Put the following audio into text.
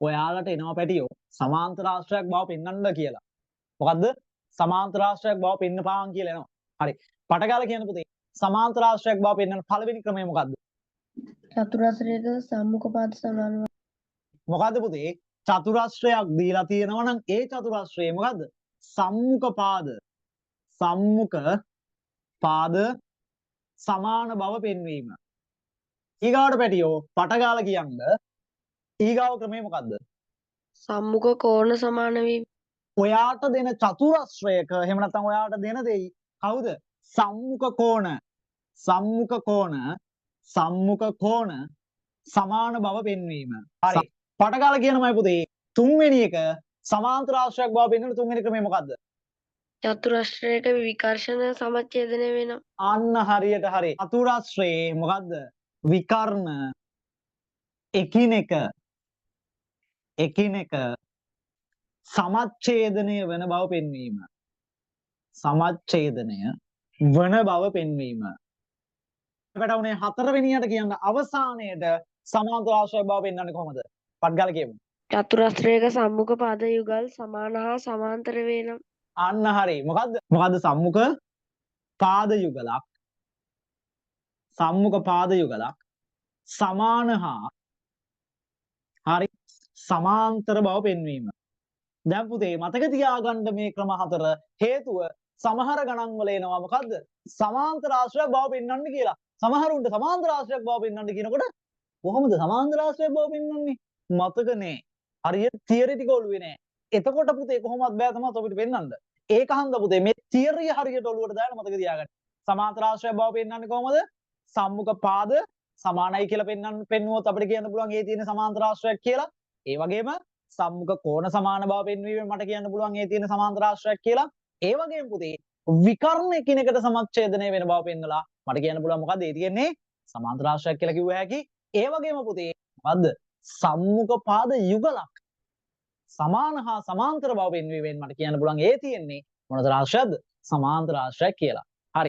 ඔයාලට එනවා පැටියෝ සමාන්තර ආශ්‍රයක් බව පෙන්වන්න කියලා. මොකද්ද? සමාන්තර ආශ්‍රයක් බව පෙන්නපාන් කියලා එනවා. හරි. පටගාලා කියන්න පුතේ. සමාන්තර ආශ්‍රයක් බව පෙන්වන්න පළවෙනි ක්‍රමය මොකද්ද? චතුරස්‍රයක සම්මුඛ පාද සමාන මොකද්ද පුතේ? චතුරස්‍රයක් දීලා තියෙනවා නම් ඒ චතුරස්‍රයේ මොකද්ද? සම්මුඛ පාද. සම්මුඛ පාද සමාන බව පෙන්වීම. ඊගාවට පැටියෝ පටගාලා කියන්න ඊගාව ක්‍රමය මොකද්ද? සම්මුඛ කෝණ සමාන වීම. ඔයාට දෙන චතුරස්‍රයක එහෙම නැත්නම් ඔයාට දෙන දෙයි කවුද? සම්මුඛ කෝණ. සම්මුඛ කෝණ සමාන බව පෙන්වීම. හරි. පටගාලා කියනමයි පුතේ තුන්වෙනි එක සමාන්තර ආශ්‍රයක් බව පෙන්වන තුන්වෙනි ක්‍රමය මොකද්ද? චතුරස්‍රයක විකර්ෂණ සමච්ඡේදනය වෙනවා. අන්න හරියට හරි. චතුරස්‍රයේ මොකද්ද? විකර්ණ එකිනෙක සමච්ඡේදනය වන බව පෙන්වීම. සමච්ඡේදනය වන බව පෙන්වීම. පැටවුනේ හතරවෙනියට කියන්න අවසානයේට සමාන්තර ආශ්‍රය බව පෙන්වන්නේ කොහොමද? පට්ගාලා කියමු. චතුරස්‍රයක සම්මුඛ පාද යුගල් සමාන හා සමාන්තර වෙනවා. අන්න හරි. මොකද්ද සම්මුඛ පාද යුගලක් සමාන හා හරි සමාන්තර බව පෙන්වීම. දැන් පුතේ මතක තියාගන්න මේ ක්‍රම හතර හේතුව සමහර ගණන් වල එනවා මොකද්ද? සමාන්තර ආශ්‍රයක් බව පෙන්වන්න කියලා. සමහරුන්ට සමාන්තර ආශ්‍රයක් බව පෙන්වන්න කියනකොට කොහොමද සමාන්තර ආශ්‍රයක් බව පෙන්වන්නේ? මතක නෑ. හරියට තියරි ටික ඔළුවේ නෑ. එතකොට පුතේ කොහොමවත් බෑ තමයි ඔබට පෙන්වන්න. ඒක හන්ද පුතේ මේ තියරිය හරියට ඔළුවට දාන්න මතක තියාගන්න. සමාන්තර ආශ්‍රයක් බව පෙන්වන්නේ කොහොමද? සම්මුඛ පාද සමානයි කියලා පෙන්වුවොත් අපිට කියන්න පුළුවන් ඒ තියෙන සමාන්තර ආශ්‍රයක් කියලා. ඒ වගේම සම්මුඛ කෝණ සමාන බව පෙන්වීමෙන් මට කියන්න පුළුවන් ඒ තියෙන සමාන්තර ආශ්‍රයක් කියලා. ඒ වගේම පුතේ විකර්ණ එකිනෙකට සමච්ඡේදනය වෙන බව පෙන්නලා මට කියන්න පුළුවන් මොකද්ද ඒ තියෙන්නේ සමාන්තර ආශ්‍රයක් කියලා කිව්ව හැකි. ඒ වගේම පුතේ මොකද්ද සම්මුඛ පාද යුගලක් සමාන හා සමාන්තර බව පෙන්වීමෙන් මට කියන්න පුළුවන් ඒ තියෙන්නේ මොනතර ආශ්‍රයක්ද? සමාන්තර ආශ්‍රයක් කියලා.